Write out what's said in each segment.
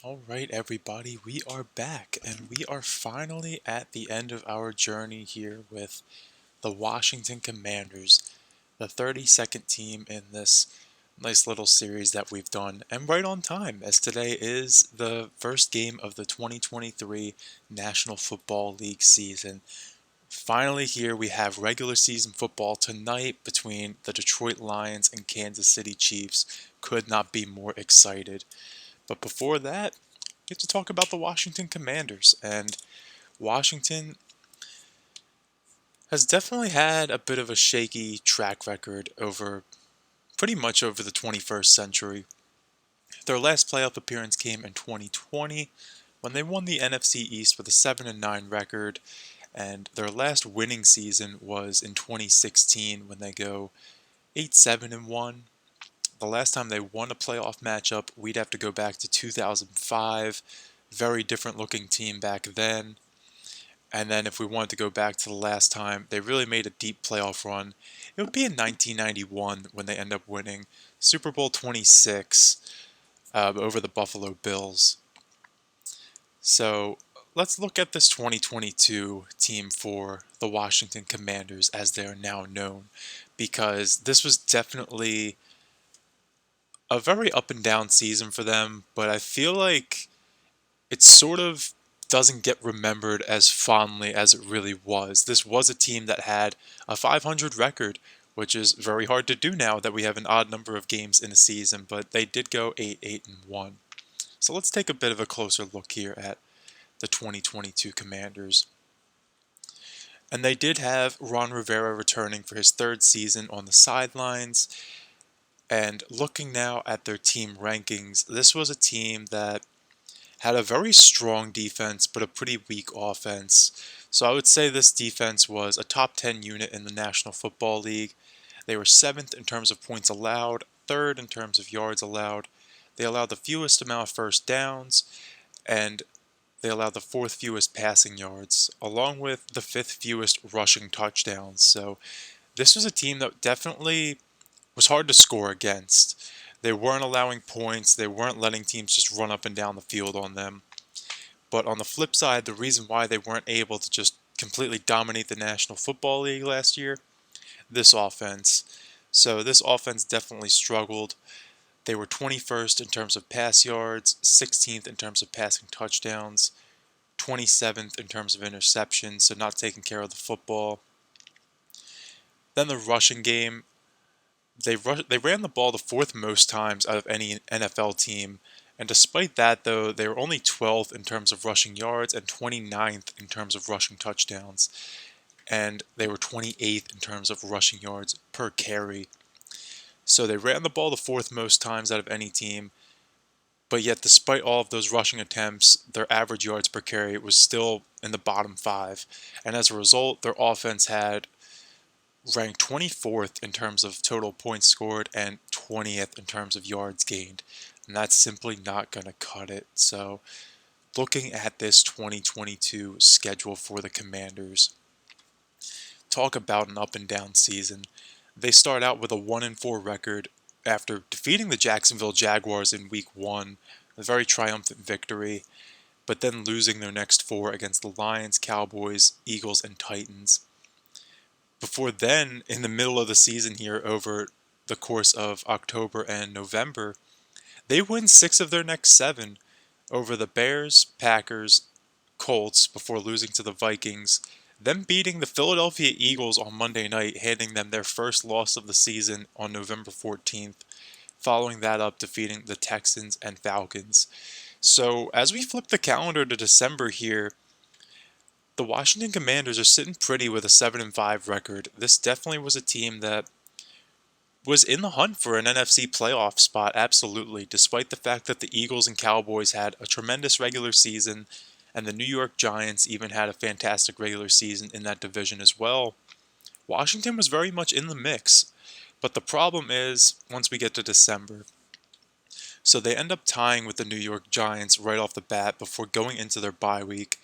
All right, everybody, we are back and we are finally at the end of our journey here with the Washington Commanders, the 32nd team in this nice little series that we've done, and right on time as today is the first game of the 2023 National Football League season. Finally, here we have regular season football tonight between the Detroit Lions and Kansas City Chiefs. Could not be more excited. But before that, get to talk about the Washington Commanders. And Washington has definitely had a bit of a shaky track record over pretty much over the 21st century. Their last playoff appearance came in 2020 when they won the NFC East with a 7-9 record, and their last winning season was in 2016 when they go 8-7-1. The last time they won a playoff matchup, we'd have to go back to 2005. Very different looking team back then. And then if we wanted to go back to the last time they really made a deep playoff run, it would be in 1991 when they end up winning Super Bowl 26 over the Buffalo Bills. So let's look at this 2022 team for the Washington Commanders as they are now known, because this was definitely a very up and down season for them, but I feel like it sort of doesn't get remembered as fondly as it really was. This was a team that had a 500 record, which is very hard to do now that we have an odd number of games in a season, but they did go 8-1. So let's take a bit of a closer look here at the 2022 Commanders. And they did have Ron Rivera returning for his third season on the sidelines. And looking now at their team rankings, this was a team that had a very strong defense, but a pretty weak offense. So I would say this defense was a top 10 unit in the National Football League. They were 7th in terms of points allowed, 3rd in terms of yards allowed. They allowed the fewest amount of first downs, and they allowed the 4th fewest passing yards, along with the 5th fewest rushing touchdowns. So this was a team that definitely was hard to score against. They weren't allowing points, they weren't letting teams just run up and down the field on them. But on the flip side, the reason why they weren't able to just completely dominate the National Football League last year, this offense. So this offense definitely struggled. They were 21st in terms of pass yards, 16th in terms of passing touchdowns, 27th in terms of interceptions, so not taking care of the football. Then the rushing game, they ran the ball the 4th most times out of any NFL team, and despite that, though, they were only 12th in terms of rushing yards and 29th in terms of rushing touchdowns, and they were 28th in terms of rushing yards per carry. So they ran the ball the 4th most times out of any team, but yet despite all of those rushing attempts, their average yards per carry was still in the bottom 5, and as a result, their offense had ranked 24th in terms of total points scored and 20th in terms of yards gained. And that's simply not going to cut it. So, looking at this 2022 schedule for the Commanders, talk about an up and down season. They start out with a 1-4 record after defeating the Jacksonville Jaguars in week 1, a very triumphant victory, but then losing their next 4 against the Lions, Cowboys, Eagles, and Titans. Before then, in the middle of the season here, over the course of October and November, they win 6 of their next 7 over the Bears, Packers, Colts before losing to the Vikings, then beating the Philadelphia Eagles on Monday night, handing them their first loss of the season on November 14th, following that up defeating the Texans and Falcons. So as we flip the calendar to December here, the Washington Commanders are sitting pretty with a 7-5 record. This definitely was a team that was in the hunt for an NFC playoff spot, absolutely, despite the fact that the Eagles and Cowboys had a tremendous regular season, and the New York Giants even had a fantastic regular season in that division as well. Washington was very much in the mix, but the problem is, once we get to December, so they end up tying with the New York Giants right off the bat before going into their bye week.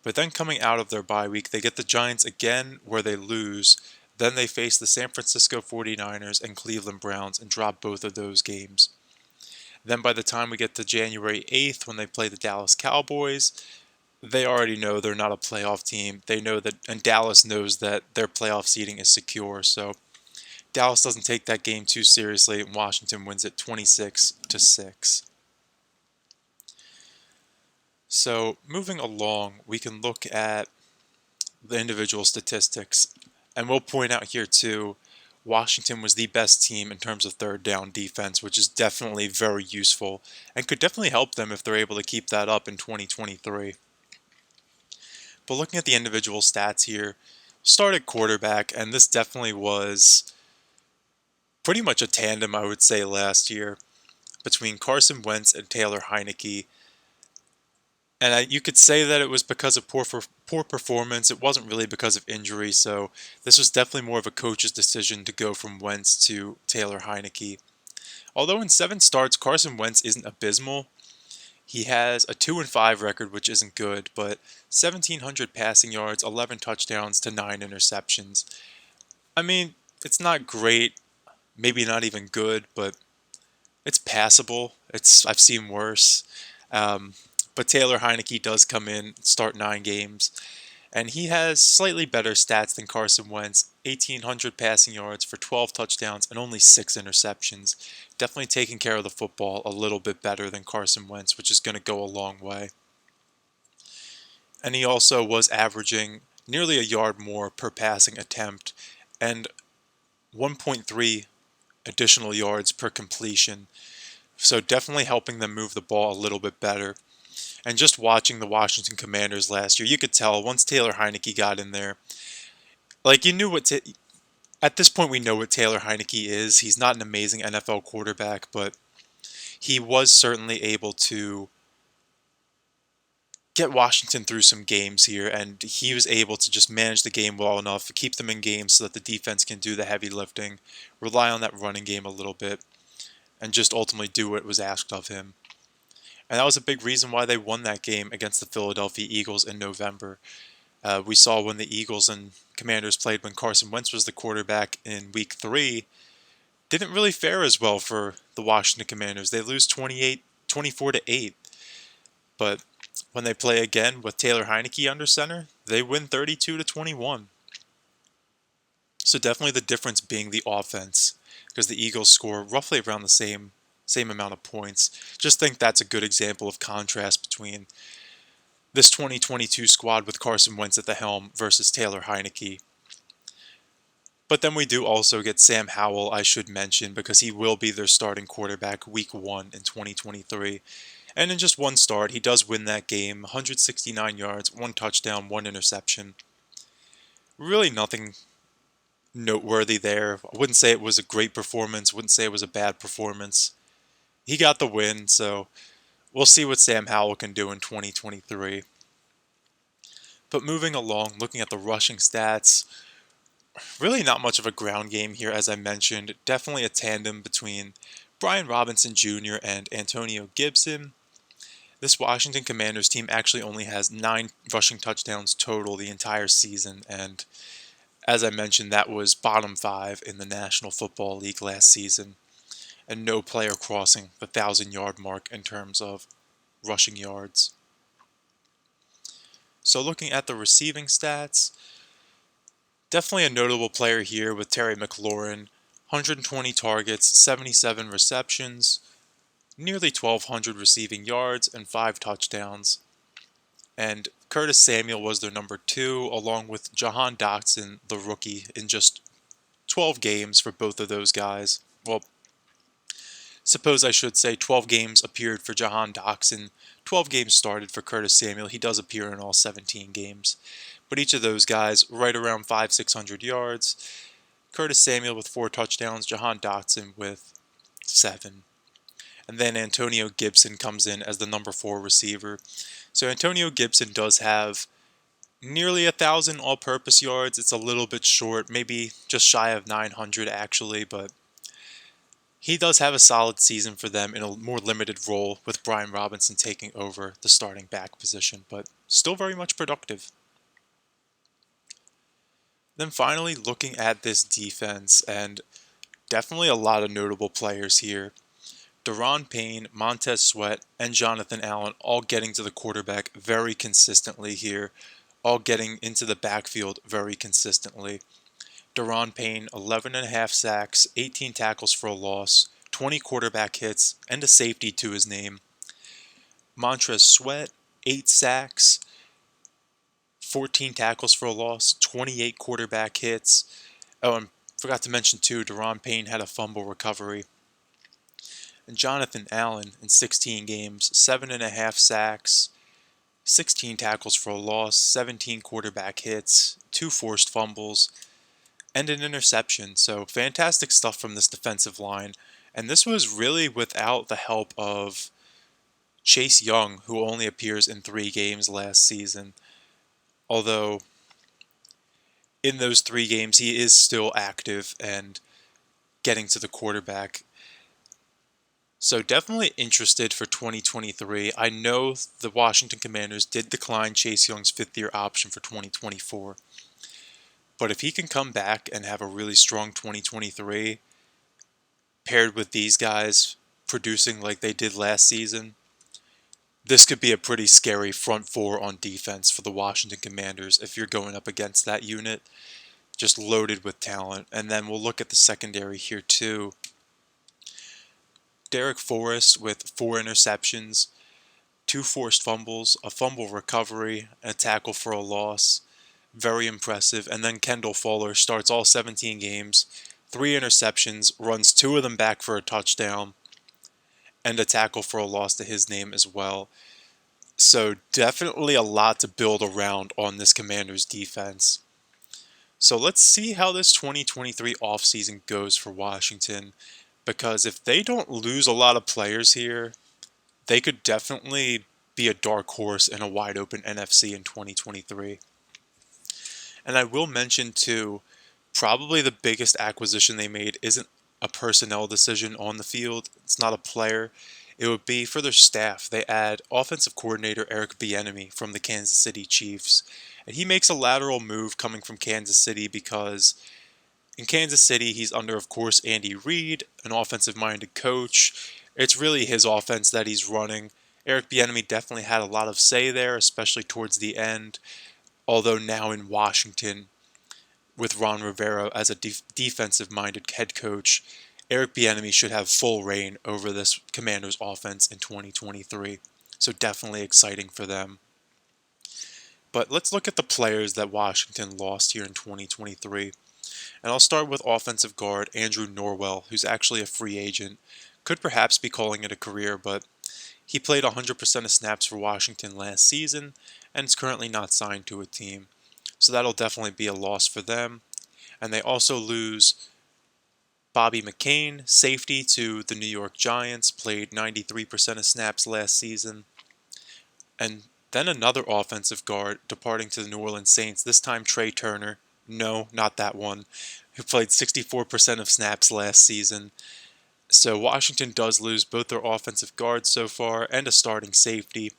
But then coming out of their bye week, they get the Giants again where they lose. Then they face the San Francisco 49ers and Cleveland Browns and drop both of those games. Then by the time we get to January 8th when they play the Dallas Cowboys, they already know they're not a playoff team. They know that, and Dallas knows that their playoff seeding is secure. So Dallas doesn't take that game too seriously, and Washington wins it 26-6. So moving along, we can look at the individual statistics, and we'll point out here too, Washington was the best team in terms of third down defense, which is definitely very useful and could definitely help them if they're able to keep that up in 2023. But looking at the individual stats here, start at quarterback, and this definitely was pretty much a tandem, I would say, last year between Carson Wentz and Taylor Heinicke. And you could say that it was because of poor performance. It wasn't really because of injury, so this was definitely more of a coach's decision to go from Wentz to Taylor Heinicke. Although in 7 starts, Carson Wentz isn't abysmal. He has a 2-5 record, which isn't good, but 1,700 passing yards, 11 touchdowns to 9 interceptions. I mean, it's not great, maybe not even good, but it's passable. I've seen worse. But Taylor Heinicke does come in, start 9 games, and he has slightly better stats than Carson Wentz. 1,800 passing yards for 12 touchdowns and only 6 interceptions. Definitely taking care of the football a little bit better than Carson Wentz, which is going to go a long way. And he also was averaging nearly a yard more per passing attempt and 1.3 additional yards per completion. So definitely helping them move the ball a little bit better. And just watching the Washington Commanders last year, you could tell once Taylor Heinicke got in there, like you knew at this point we know what Taylor Heinicke is. He's not an amazing NFL quarterback, but he was certainly able to get Washington through some games here, and he was able to just manage the game well enough, keep them in games so that the defense can do the heavy lifting, rely on that running game a little bit, and just ultimately do what was asked of him. And that was a big reason why they won that game against the Philadelphia Eagles in November. We saw when the Eagles and Commanders played when Carson Wentz was the quarterback in Week 3, didn't really fare as well for the Washington Commanders. They lose 24-8. But when they play again with Taylor Heinicke under center, they win 32-21. So definitely the difference being the offense, because the Eagles score roughly around the same amount of points. Just think that's a good example of contrast between this 2022 squad with Carson Wentz at the helm versus Taylor Heinicke. But then we do also get Sam Howell, I should mention, because he will be their starting quarterback Week 1 in 2023. And in just one start, he does win that game, 169 yards, 1 touchdown, 1 interception. Really nothing noteworthy there. I wouldn't say it was a great performance, wouldn't say it was a bad performance. He got the win, so we'll see what Sam Howell can do in 2023. But moving along, looking at the rushing stats, really not much of a ground game here, as I mentioned. Definitely a tandem between Brian Robinson Jr. and Antonio Gibson. This Washington Commanders team actually only has 9 rushing touchdowns total the entire season, and as I mentioned, that was bottom 5 in the National Football League last season, and no player crossing the 1,000-yard mark in terms of rushing yards. So looking at the receiving stats, definitely a notable player here with Terry McLaurin, 120 targets, 77 receptions, nearly 1,200 receiving yards, and 5 touchdowns. And Curtis Samuel was their number 2, along with Jahan Dotson, the rookie, in just 12 games for both of those guys. Well, suppose I should say 12 games appeared for Jahan Dotson, 12 games started for Curtis Samuel. He does appear in all 17 games. But each of those guys right around 500-600 yards. Curtis Samuel with 4 touchdowns, Jahan Dotson with 7. And then Antonio Gibson comes in as the number 4 receiver. So Antonio Gibson does have nearly 1,000 all-purpose yards. It's a little bit short, maybe just shy of 900 actually, but he does have a solid season for them in a more limited role with Brian Robinson taking over the starting back position, but still very much productive. Then finally looking at this defense, and definitely a lot of notable players here. Daron Payne, Montez Sweat, and Jonathan Allen all getting to the quarterback very consistently here, all getting into the backfield very consistently. Daron Payne, 11.5 sacks, 18 tackles for a loss, 20 quarterback hits, and a safety to his name. Montez Sweat, 8 sacks, 14 tackles for a loss, 28 quarterback hits. Oh, and forgot to mention too, Daron Payne had a fumble recovery. And Jonathan Allen in 16 games, 7.5 sacks, 16 tackles for a loss, 17 quarterback hits, 2 forced fumbles, and an interception. So fantastic stuff from this defensive line. And this was really without the help of Chase Young, who only appears in 3 games last season. Although in those 3 games he is still active and getting to the quarterback. So definitely interested for 2023. I know the Washington Commanders did decline Chase Young's 5th-year option for 2024. But if he can come back and have a really strong 2023, paired with these guys producing like they did last season, this could be a pretty scary front four on defense for the Washington Commanders if you're going up against that unit, just loaded with talent. And then we'll look at the secondary here too. Derek Forrest with 4 interceptions, 2 forced fumbles, a fumble recovery, and a tackle for a loss. Very impressive. And then Kendall Fuller starts all 17 games, 3 interceptions, runs 2 of them back for a touchdown, and a tackle for a loss to his name as well. So definitely a lot to build around on this Commanders defense. So let's see how this 2023 offseason goes for Washington, because if they don't lose a lot of players here, they could definitely be a dark horse in a wide open NFC in 2023. And I will mention too, probably the biggest acquisition they made isn't a personnel decision on the field. It's not a player. It would be for their staff. They add offensive coordinator Eric Bieniemy from the Kansas City Chiefs. And he makes a lateral move coming from Kansas City because in Kansas City, he's under, of course, Andy Reid, an offensive-minded coach. It's really his offense that he's running. Eric Bieniemy definitely had a lot of say there, especially towards the end. Although now in Washington, with Ron Rivera as a defensive-minded head coach, Eric Bieniemy should have full reign over this Commanders offense in 2023. So definitely exciting for them. But let's look at the players that Washington lost here in 2023. And I'll start with offensive guard Andrew Norwell, who's actually a free agent. Could perhaps be calling it a career, but he played 100% of snaps for Washington last season and is currently not signed to a team. So that'll definitely be a loss for them. And they also lose Bobby McCain, safety to the New York Giants, played 93% of snaps last season. And then another offensive guard departing to the New Orleans Saints, this time Trey Turner. No, not that one, who played 64% of snaps last season. So Washington does lose both their offensive guards so far and a starting safety.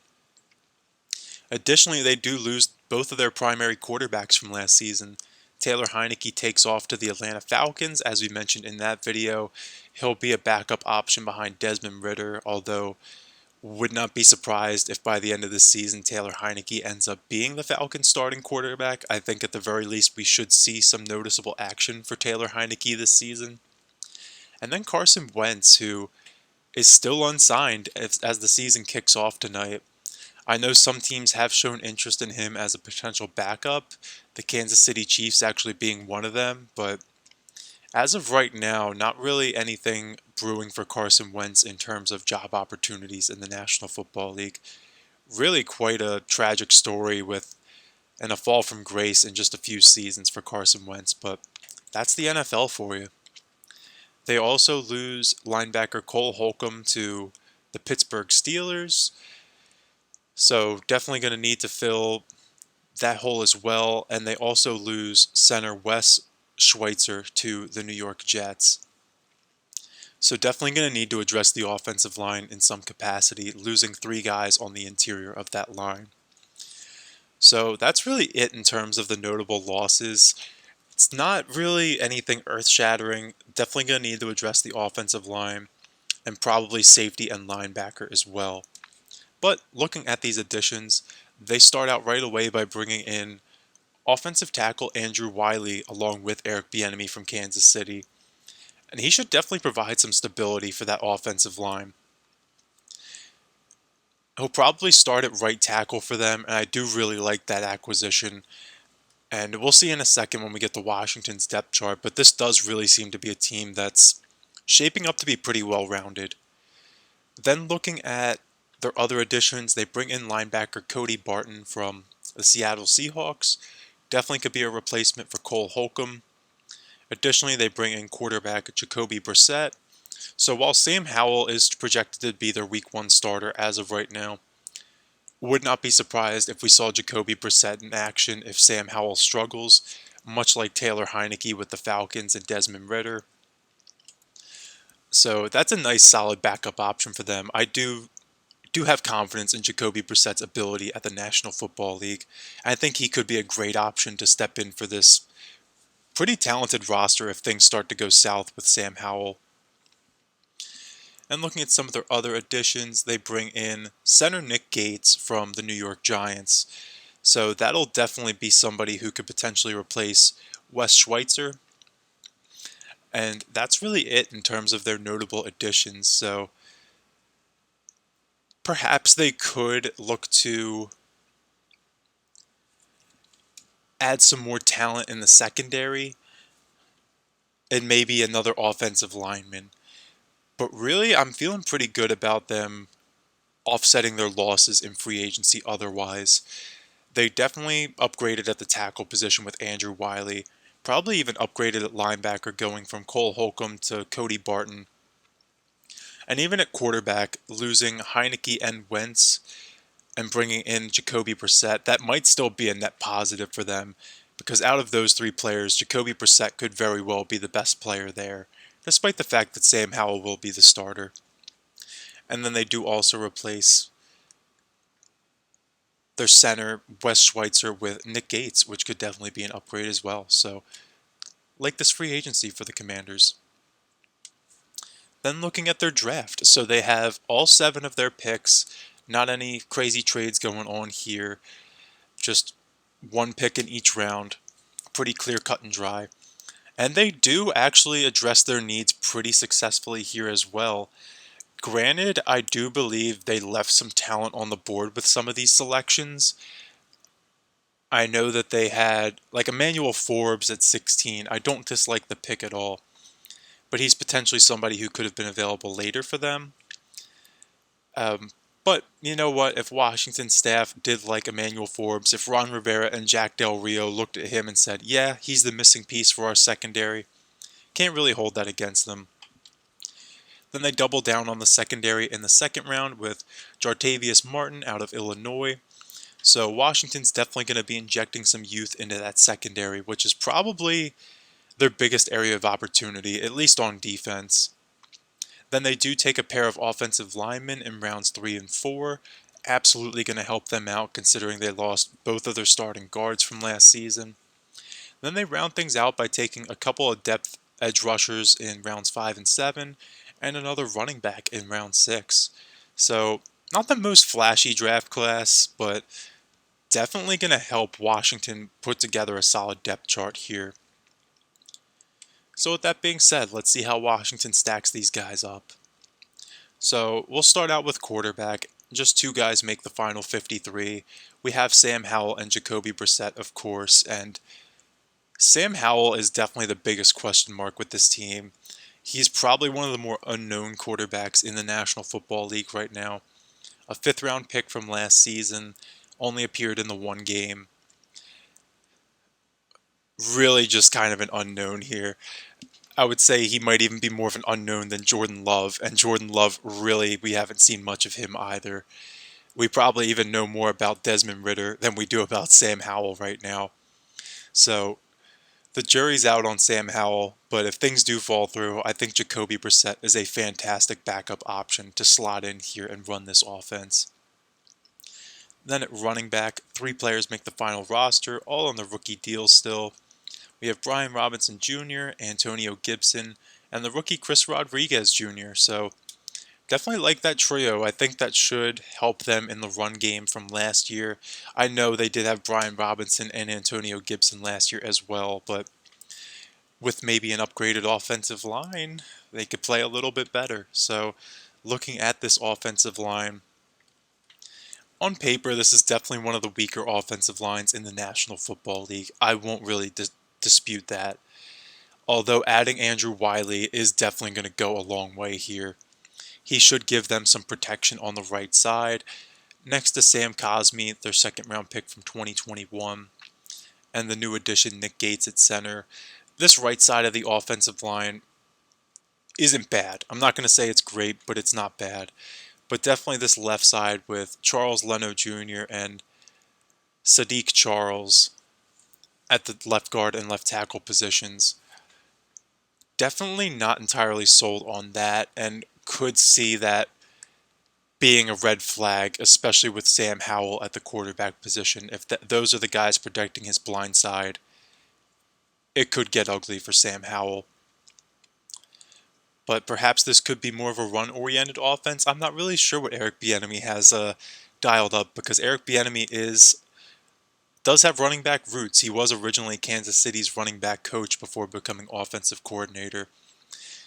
Additionally, they do lose both of their primary quarterbacks from last season. Taylor Heinicke takes off to the Atlanta Falcons, as we mentioned in that video. He'll be a backup option behind Desmond Ridder, although would not be surprised if by the end of the season Taylor Heinicke ends up being the Falcons starting quarterback. I think at the very least we should see some noticeable action for Taylor Heinicke this season. And then Carson Wentz, who is still unsigned as the season kicks off tonight. I know some teams have shown interest in him as a potential backup, the Kansas City Chiefs actually being one of them, but as of right now, not really anything brewing for Carson Wentz in terms of job opportunities in the National Football League. Really quite a tragic story and a fall from grace in just a few seasons for Carson Wentz, but that's the NFL for you. They also lose linebacker Cole Holcomb to the Pittsburgh Steelers, so definitely going to need to fill that hole as well. And they also lose center Wes Schweitzer to the New York Jets. So definitely going to need to address the offensive line in some capacity, losing 3 guys on the interior of that line. So that's really it in terms of the notable losses. It's not really anything earth-shattering. Definitely going to need to address the offensive line. and probably safety and linebacker as well. But looking at these additions, they start out right away by bringing in offensive tackle Andrew Wiley along with Eric Bieniemy from Kansas City. And he should definitely provide some stability for that offensive line. He'll probably start at right tackle for them, and I do really like that acquisition. And we'll see in a second when we get to Washington's depth chart, but this does really seem to be a team that's shaping up to be pretty well rounded. Then looking at their other additions, they bring in linebacker Cody Barton from the Seattle Seahawks. Definitely could be a replacement for Cole Holcomb. Additionally, they bring in quarterback Jacoby Brissett. So while Sam Howell is projected to be their Week 1 starter as of right now, would not be surprised if we saw Jacoby Brissett in action if Sam Howell struggles, much like Taylor Heinicke with the Falcons and Desmond Ridder. So that's a nice solid backup option for them. I do have confidence in Jacoby Brissett's ability at the National Football League. I think he could be a great option to step in for this pretty talented roster if things start to go south with Sam Howell. And looking at some of their other additions, they bring in center Nick Gates from the New York Giants. So that'll definitely be somebody who could potentially replace Wes Schweitzer. And that's really it in terms of their notable additions. So perhaps they could look to add some more talent in the secondary and maybe another offensive lineman. But really, I'm feeling pretty good about them offsetting their losses in free agency otherwise. They definitely upgraded at the tackle position with Andrew Wiley, probably even upgraded at linebacker going from Cole Holcomb to Cody Barton. And even at quarterback, losing Heinicke and Wentz and bringing in Jacoby Brissett, that might still be a net positive for them because out of those three players, Jacoby Brissett could very well be the best player there, despite the fact that Sam Howell will be the starter. And then they do also replace their center, Wes Schweitzer, with Nick Gates, which could definitely be an upgrade as well. So, like this free agency for the Commanders. Then looking at their draft, so they have all 7 of their picks, not any crazy trades going on here, just one pick in each round, pretty clear cut and dry. And they do actually address their needs pretty successfully here as well. Granted, I do believe they left some talent on the board with some of these selections. I know that they had, like Emmanuel Forbes at 16. I don't dislike the pick at all, but he's potentially somebody who could have been available later for them. But you know what? If Washington staff did like Emmanuel Forbes, if Ron Rivera and Jack Del Rio looked at him and said, yeah, he's the missing piece for our secondary, can't really hold that against them. Then they double down on the secondary in the second round with Jartavius Martin out of Illinois. So Washington's definitely going to be injecting some youth into that secondary, which is probably their biggest area of opportunity, at least on defense. Then they do take a pair of offensive linemen in rounds 3 and 4. Absolutely going to help them out considering they lost both of their starting guards from last season. Then they round things out by taking a couple of depth edge rushers in rounds 5 and 7 and another running back in round 6. So not the most flashy draft class, but definitely going to help Washington put together a solid depth chart here. So with that being said, let's see how Washington stacks these guys up. So we'll start out with quarterback. Just 2 guys make the final 53. We have Sam Howell and Jacoby Brissett, of course, and Sam Howell is definitely the biggest question mark with this team. He's probably one of the more unknown quarterbacks in the National Football League right now. A 5th round pick from last season, only appeared in the 1 game. Really just kind of an unknown here. I would say he might even be more of an unknown than Jordan Love, and Jordan Love, really, we haven't seen much of him either. We probably even know more about Desmond Ridder than we do about Sam Howell right now. So the jury's out on Sam Howell, but if things do fall through, I think Jacoby Brissett is a fantastic backup option to slot in here and run this offense. Then at running back, 3 players make the final roster, all on the rookie deal still. We have Brian Robinson Jr., Antonio Gibson, and the rookie Chris Rodriguez Jr. So Definitely like that trio. I think that should help them in the run game from last year. I know they did have Brian Robinson and Antonio Gibson last year as well, but with maybe an upgraded offensive line, they could play a little bit better. So, looking at this offensive line, on paper, this is definitely one of the weaker offensive lines in the National Football League. I won't really dispute that. Although adding Andrew Wiley is definitely going to go a long way here. He should give them some protection on the right side. Next to Sam Cosmi, their second round pick from 2021, and the new addition Nick Gates at center. This right side of the offensive line isn't bad. I'm not going to say it's great, but it's not bad. But definitely this left side with Charles Leno Jr. and Sadiq Charles at the left guard and left tackle positions. Definitely not entirely sold on that and could see that being a red flag, especially with Sam Howell at the quarterback position. If those are the guys protecting his blind side, it could get ugly for Sam Howell. But perhaps this could be more of a run-oriented offense. I'm not really sure what Eric Bieniemy has dialed up because Eric Bieniemy does have running back roots. He was originally Kansas City's running back coach before becoming offensive coordinator.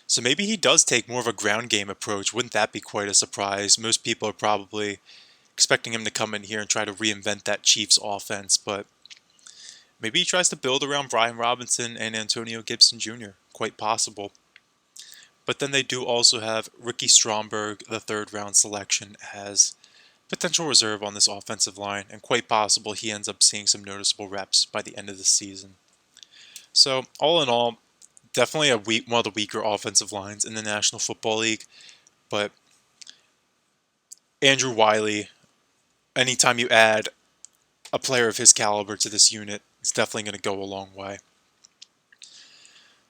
So maybe he does take more of a ground game approach. Wouldn't that be quite a surprise? Most people are probably expecting him to come in here and try to reinvent that Chiefs offense, but maybe he tries to build around Brian Robinson and Antonio Gibson Jr. Quite possible. But then they do also have Ricky Stromberg, the third round selection, as potential reserve on this offensive line, and quite possible he ends up seeing some noticeable reps by the end of the season. So, all in all, definitely one of the weaker offensive lines in the National Football League, but Andrew Wiley, anytime you add a player of his caliber to this unit, it's definitely going to go a long way.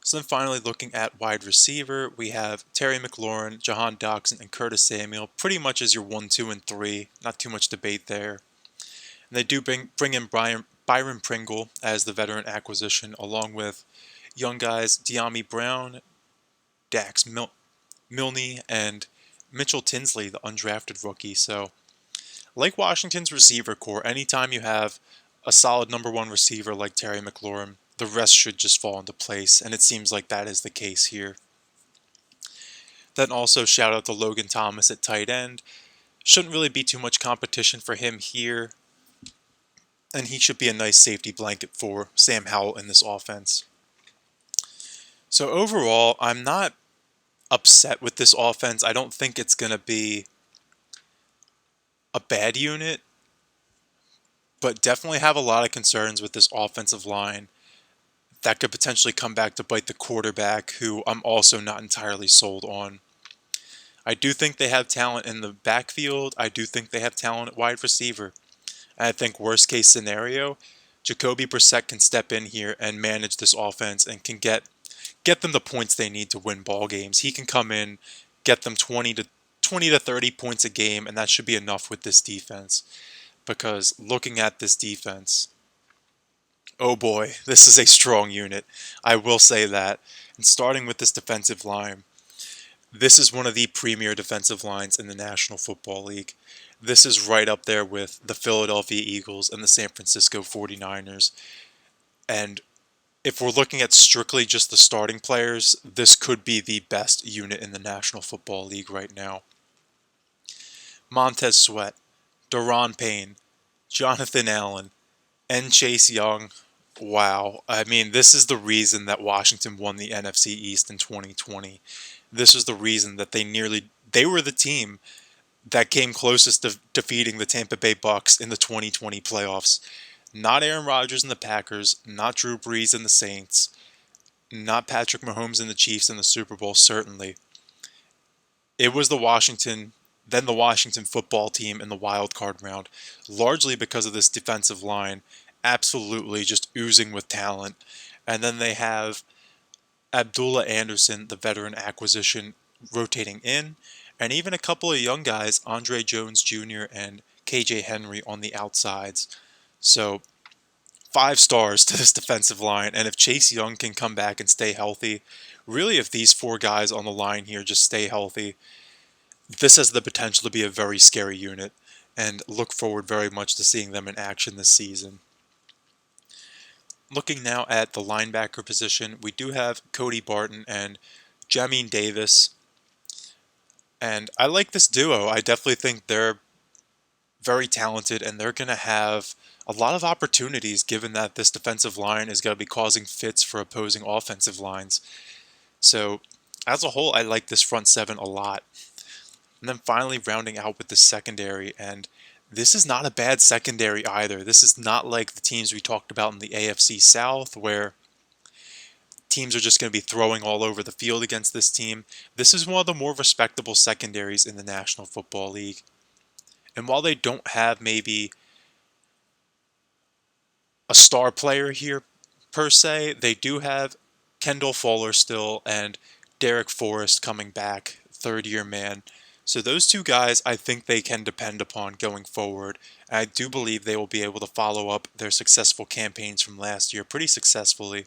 So then finally looking at wide receiver, we have Terry McLaurin, Jahan Dotson, and Curtis Samuel, pretty much as your 1, 2, and 3. Not too much debate there. And they do bring in Byron Pringle as the veteran acquisition, along with young guys De'Ami Brown, Dax Milne, and Mitchell Tinsley, the undrafted rookie. So, like Washington's receiver core, anytime you have a solid number one receiver like Terry McLaurin, the rest should just fall into place, and it seems like that is the case here. Then also shout out to Logan Thomas at tight end. Shouldn't really be too much competition for him here, and he should be a nice safety blanket for Sam Howell in this offense. So overall, I'm not upset with this offense. I don't think it's going to be a bad unit, but definitely have a lot of concerns with this offensive line that could potentially come back to bite the quarterback, who I'm also not entirely sold on. I do think they have talent in the backfield. I do think they have talent at wide receiver. And I think worst case scenario, Jacoby Brissett can step in here and manage this offense and can get them the points they need to win ball games. He can come in, get them 20 to 30 points a game, and that should be enough with this defense. Because looking at this defense, oh boy, this is a strong unit. I will say that. And starting with this defensive line, this is one of the premier defensive lines in the National Football League. This is right up there with the Philadelphia Eagles and the San Francisco 49ers. And if we're looking at strictly just the starting players, this could be the best unit in the National Football League right now. Montez Sweat, Daron Payne, Jonathan Allen, and Chase Young. Wow. I mean, this is the reason that Washington won the NFC East in 2020. This is the reason that they were the team that came closest to defeating the Tampa Bay Bucks in the 2020 playoffs. Not Aaron Rodgers and the Packers, not Drew Brees and the Saints, not Patrick Mahomes and the Chiefs in the Super Bowl, certainly. It was the Washington football team in the wild card round, largely because of this defensive line, absolutely just oozing with talent. And then they have Abdullah Anderson, the veteran acquisition, rotating in, and even a couple of young guys, Andre Jones Jr. and KJ Henry on the outsides. So 5 stars to this defensive line, and if Chase Young can come back and stay healthy, really if these 4 guys on the line here just stay healthy, this has the potential to be a very scary unit, and look forward very much to seeing them in action this season. Looking now at the linebacker position, we do have Cody Barton and Jamin Davis, and I like this duo. I definitely think they're very talented, and they're going to have a lot of opportunities given that this defensive line is going to be causing fits for opposing offensive lines. So, as a whole, I like this front seven a lot. And then finally, rounding out with the secondary, and this is not a bad secondary either. This is not like the teams we talked about in the AFC South, where teams are just going to be throwing all over the field against this team. This is one of the more respectable secondaries in the National Football League. And while they don't have maybe a star player here per se, they do have Kendall Fuller still and Derek Forrest coming back, third year man. So those two guys I think they can depend upon going forward. I do believe they will be able to follow up their successful campaigns from last year pretty successfully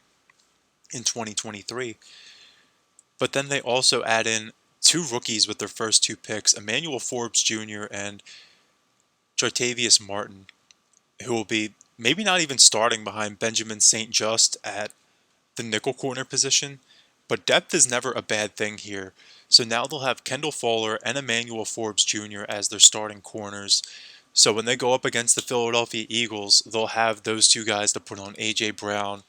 in 2023. But then they also add in two rookies with their first two picks, Emmanuel Forbes Jr. and Jartavius Martin, who will be maybe not even starting behind Benjamin St. Just at the nickel corner position, but depth is never a bad thing here. So now they'll have Kendall Fuller and Emmanuel Forbes Jr. as their starting corners. So when they go up against the Philadelphia Eagles, they'll have those two guys to put on A.J. Brown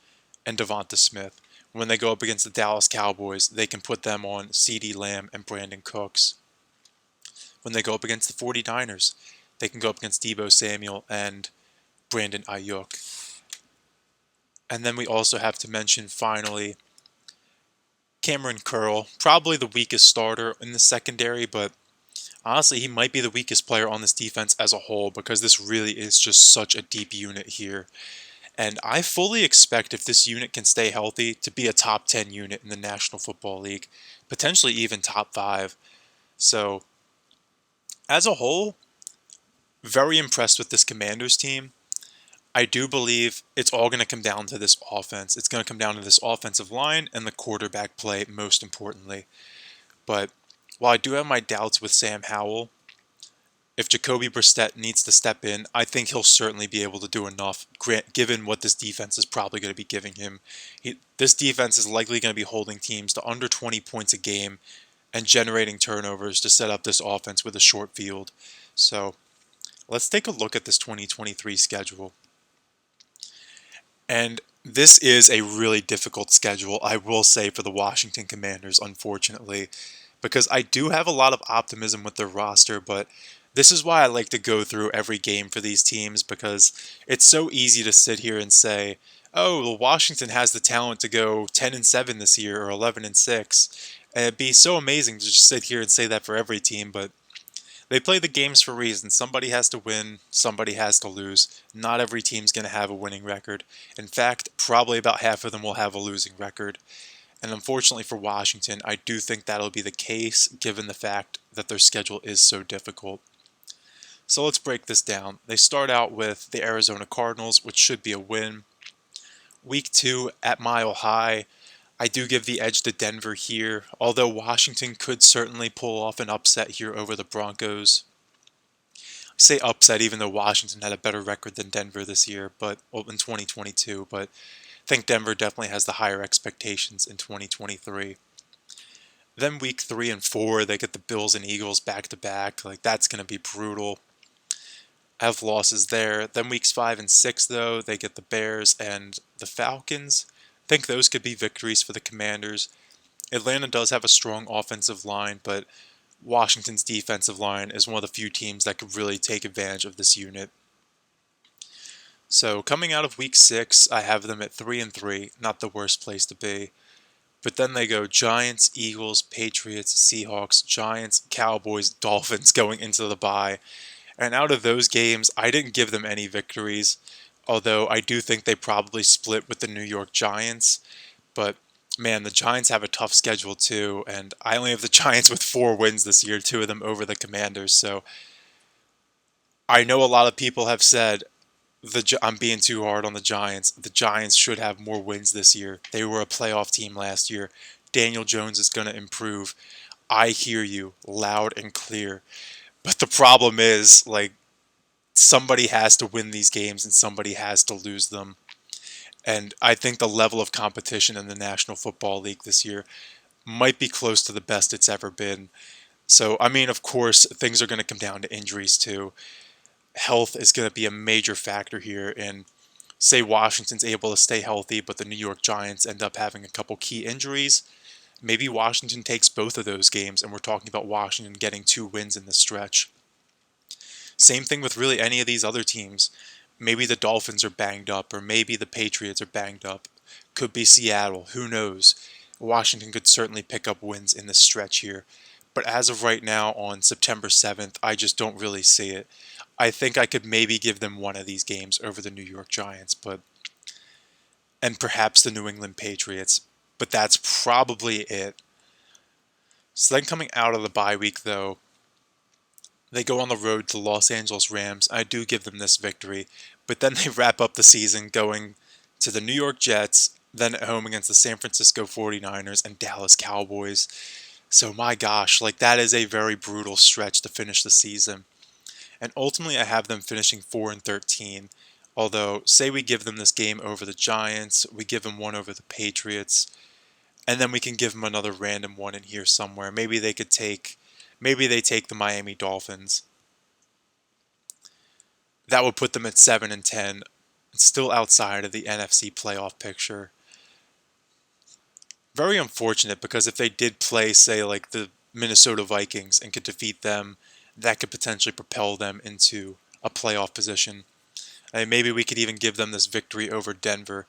and Devonta Smith. When they go up against the Dallas Cowboys, they can put them on CeeDee Lamb and Brandon Cooks. When they go up against the 49ers, they can go up against Deebo Samuel and Brandon Ayuk. And then we also have to mention, finally, Cameron Curl, probably the weakest starter in the secondary, but honestly, he might be the weakest player on this defense as a whole because this really is just such a deep unit here. And I fully expect if this unit can stay healthy to be a top 10 unit in the National Football League, potentially even top 5. So, as a whole, very impressed with this Commanders team. I do believe it's all going to come down to this offense. It's going to come down to this offensive line and the quarterback play, most importantly. But while I do have my doubts with Sam Howell, if Jacoby Brissett needs to step in, I think he'll certainly be able to do enough, given what this defense is probably going to be giving him. This defense is likely going to be holding teams to under 20 points a game and generating turnovers to set up this offense with a short field. So let's take a look at this 2023 schedule. And this is a really difficult schedule, I will say, for the Washington Commanders, unfortunately, because I do have a lot of optimism with their roster, but this is why I like to go through every game for these teams, because it's so easy to sit here and say, oh, well, Washington has the talent to go 10-7 this year or 11-6. And it'd be so amazing to just sit here and say that for every team, but they play the games for a reason. Somebody has to win, somebody has to lose. Not every team's going to have a winning record. In fact, probably about half of them will have a losing record. And unfortunately for Washington, I do think that'll be the case given the fact that their schedule is so difficult. So let's break this down. They start out with the Arizona Cardinals, which should be a win. Week 2 at Mile High. I do give the edge to Denver here, although Washington could certainly pull off an upset here over the Broncos. I say upset even though Washington had a better record than Denver this year, but in 2022, but I think Denver definitely has the higher expectations in 2023. Then week 3 and 4, they get the Bills and Eagles back to back. Like, that's going to be brutal. I have losses there. Then weeks 5 and 6, though, they get the Bears and the Falcons. I think those could be victories for the Commanders. Atlanta does have a strong offensive line, but Washington's defensive line is one of the few teams that could really take advantage of this unit. So coming out of week 6, I have them at 3 and 3, not the worst place to be. But then they go Giants, Eagles, Patriots, Seahawks, Giants, Cowboys, Dolphins going into the bye. And out of those games, I didn't give them any victories, although I do think they probably split with the New York Giants. But man, the Giants have a tough schedule too, and I only have the Giants with 4 wins this year, 2 of them over the Commanders. So I know a lot of people have said I'm being too hard on the Giants. The Giants should have more wins this year. They were a playoff team last year. Daniel Jones is going to improve. I hear you loud and clear. But the problem is, like, somebody has to win these games and somebody has to lose them. And I think the level of competition in the National Football League this year might be close to the best it's ever been. So, I mean, of course, things are going to come down to injuries too. Health is going to be a major factor here. And say Washington's able to stay healthy, but the New York Giants end up having a couple key injuries. Maybe Washington takes both of those games, and we're talking about Washington getting 2 wins in the stretch. Same thing with really any of these other teams. Maybe the Dolphins are banged up, or maybe the Patriots are banged up. Could be Seattle, who knows? Washington could certainly pick up wins in the stretch here. But as of right now, on September 7th, I just don't really see it. I think I could maybe give them one of these games over the New York Giants, and perhaps the New England Patriots, but that's probably it. So then coming out of the bye week, though, they go on the road to the Los Angeles Rams. I do give them this victory, but then they wrap up the season going to the New York Jets, then at home against the San Francisco 49ers and Dallas Cowboys. So my gosh, like that is a very brutal stretch to finish the season. And ultimately I have them finishing 4-13. Although, say we give them this game over the Giants, we give them one over the Patriots, and then we can give them another random one in here somewhere. Maybe they take the Miami Dolphins. That would put them at 7-10, still outside of the NFC playoff picture. Very unfortunate, because if they did play, say, like the Minnesota Vikings and could defeat them, that could potentially propel them into a playoff position. And maybe we could even give them this victory over Denver.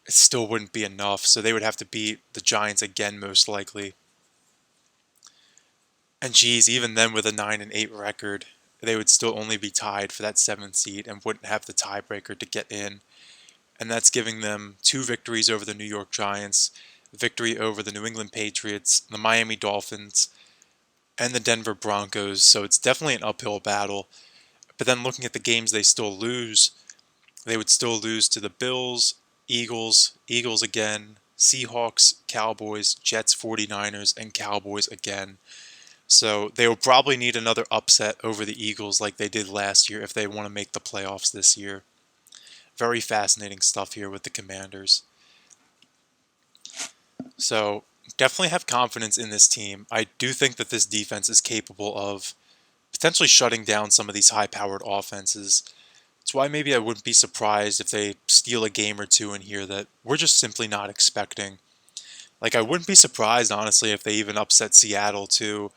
It still wouldn't be enough, so they would have to beat the Giants again, most likely. And geez, even then with a 9-8 record, they would still only be tied for that 7th seed and wouldn't have the tiebreaker to get in. And that's giving them 2 victories over the New York Giants, victory over the New England Patriots, the Miami Dolphins, and the Denver Broncos. So it's definitely an uphill battle. But then looking at the games they still lose, they would still lose to the Bills, Eagles again, Seahawks, Cowboys, Jets, 49ers, and Cowboys again. So they will probably need another upset over the Eagles like they did last year if they want to make the playoffs this year. Very fascinating stuff here with the Commanders. So definitely have confidence in this team. I do think that this defense is capable of potentially shutting down some of these high-powered offenses. That's why maybe I wouldn't be surprised if they steal a game or two in here that we're just simply not expecting. Like, I wouldn't be surprised, honestly, if they even upset Seattle too.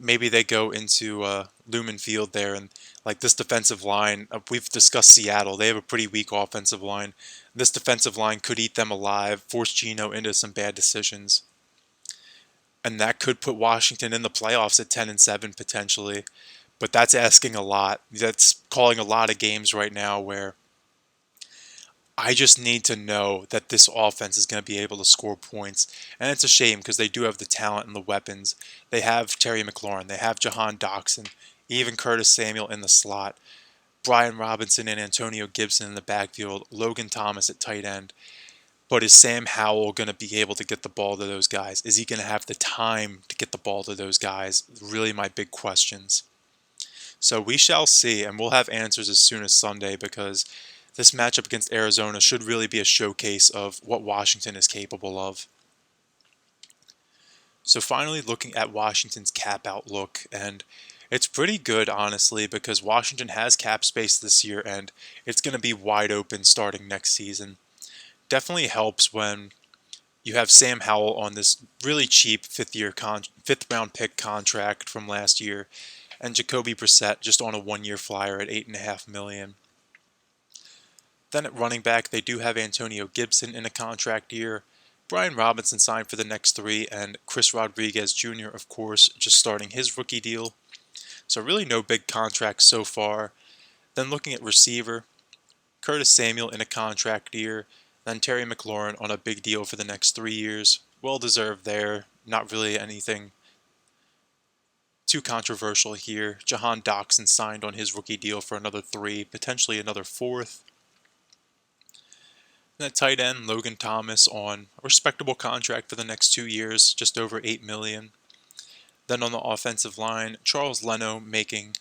Maybe they go into Lumen Field there, and like this defensive line, we've discussed Seattle. They have a pretty weak offensive line. This defensive line could eat them alive, force Geno into some bad decisions. And that could put Washington in the playoffs at 10-7 potentially. But that's asking a lot. That's calling a lot of games right now where I just need to know that this offense is going to be able to score points. And it's a shame because they do have the talent and the weapons. They have Terry McLaurin. They have Jahan Doxson. Even Curtis Samuel in the slot. Brian Robinson and Antonio Gibson in the backfield. Logan Thomas at tight end. But is Sam Howell going to be able to get the ball to those guys? Is he going to have the time to get the ball to those guys? Really my big questions. So we shall see, and we'll have answers as soon as Sunday, because this matchup against Arizona should really be a showcase of what Washington is capable of. So finally looking at Washington's cap outlook, and it's pretty good, honestly, because Washington has cap space this year and it's going to be wide open starting next season. Definitely helps when you have Sam Howell on this really cheap fifth round pick contract from last year, and Jacoby Brissett just on a 1-year flyer at $8.5 million. Then at running back, they do have Antonio Gibson in a contract year, Brian Robinson signed for the next 3, and Chris Rodriguez Jr., of course, just starting his rookie deal. So really no big contracts so far. Then looking at receiver, Curtis Samuel in a contract year, then Terry McLaurin on a big deal for the next 3 years. Well deserved there, not really anything too controversial here. Jahan Doxson signed on his rookie deal for another 3, potentially another 4th. And at tight end, Logan Thomas on a respectable contract for the next 2 years, just over $8 million. Then on the offensive line, Charles Leno making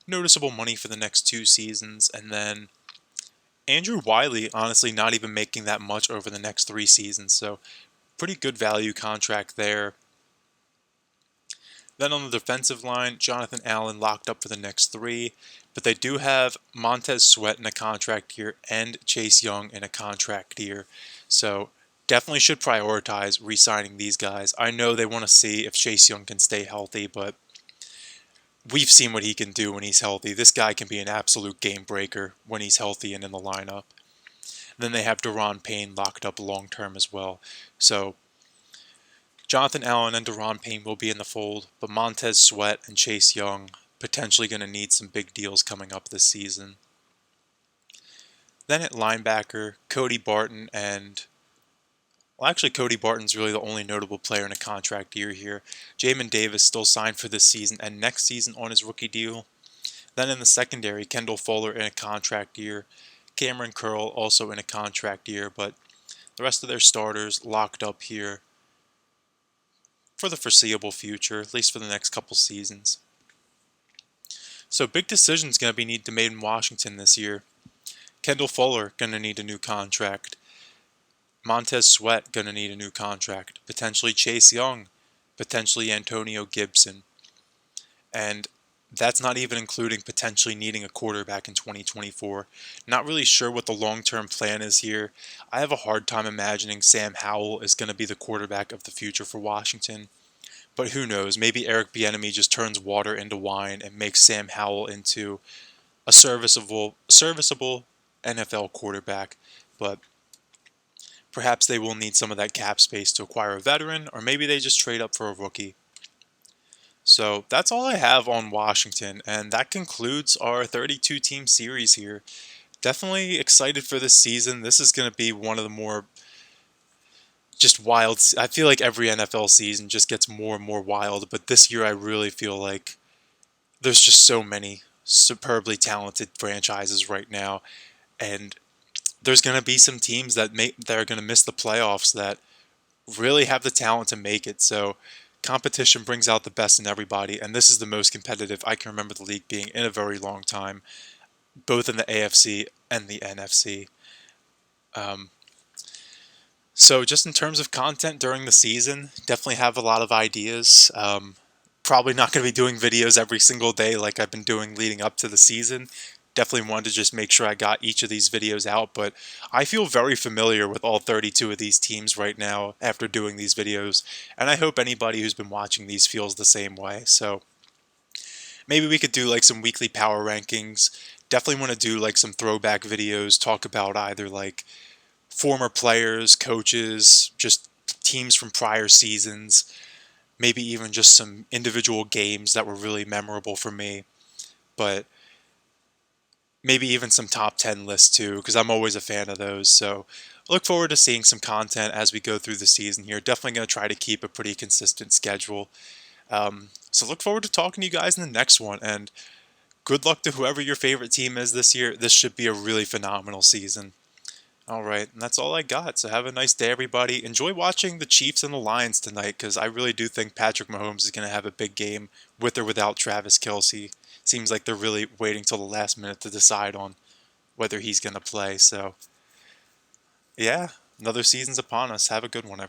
noticeable money for the next 2 seasons, and then Andrew Wiley honestly not even making that much over the next 3 seasons, so pretty good value contract there. Then on the defensive line, Jonathan Allen locked up for the next 3, but they do have Montez Sweat in a contract year and Chase Young in a contract year, so definitely should prioritize re-signing these guys. I know they want to see if Chase Young can stay healthy, but we've seen what he can do when he's healthy. This guy can be an absolute game breaker when he's healthy and in the lineup. Then they have Daron Payne locked up long term as well. So Jonathan Allen and Daron Payne will be in the fold, but Montez Sweat and Chase Young potentially going to need some big deals coming up this season. Then at linebacker, Cody Barton and actually, Cody Barton's really the only notable player in a contract year here. Jamin Davis still signed for this season and next season on his rookie deal. Then in the secondary, Kendall Fuller in a contract year. Cameron Curl also in a contract year, but the rest of their starters locked up here for the foreseeable future, at least for the next couple seasons. So big decisions going to be need to made in Washington this year. Kendall Fuller going to need a new contract. Montez Sweat going to need a new contract. Potentially Chase Young. Potentially Antonio Gibson. And that's not even including potentially needing a quarterback in 2024. Not really sure what the long-term plan is here. I have a hard time imagining Sam Howell is going to be the quarterback of the future for Washington. But who knows? Maybe Eric Bieniemy just turns water into wine and makes Sam Howell into a serviceable NFL quarterback. But perhaps they will need some of that cap space to acquire a veteran, or maybe they just trade up for a rookie. So that's all I have on Washington, and that concludes our 32-team series here. Definitely excited for this season. This is going to be one of the more just wild. I feel like every NFL season just gets more and more wild, but this year I really feel like there's just so many superbly talented franchises right now, and there's going to be some teams that are going to miss the playoffs that really have the talent to make it. So competition brings out the best in everybody, and this is the most competitive I can remember the league being in a very long time, both in the AFC and the NFC. So just in terms of content during the season, definitely have a lot of ideas. Probably not going to be doing videos every single day like I've been doing leading up to the season. Definitely wanted to just make sure I got each of these videos out, but I feel very familiar with all 32 of these teams right now after doing these videos, and I hope anybody who's been watching these feels the same way. So maybe we could do like some weekly power rankings. Definitely want to do like some throwback videos, talk about either like former players, coaches, just teams from prior seasons, maybe even just some individual games that were really memorable for me, but maybe even some top 10 lists too, because I'm always a fan of those. So look forward to seeing some content as we go through the season here. Definitely going to try to keep a pretty consistent schedule. So look forward to talking to you guys in the next one, and good luck to whoever your favorite team is this year. This should be a really phenomenal season. All right, and that's all I got. So have a nice day, everybody. Enjoy watching the Chiefs and the Lions tonight, because I really do think Patrick Mahomes is going to have a big game with or without Travis Kelce. Seems like they're really waiting till the last minute to decide on whether he's going to play. So, yeah, another season's upon us. Have a good one, everyone.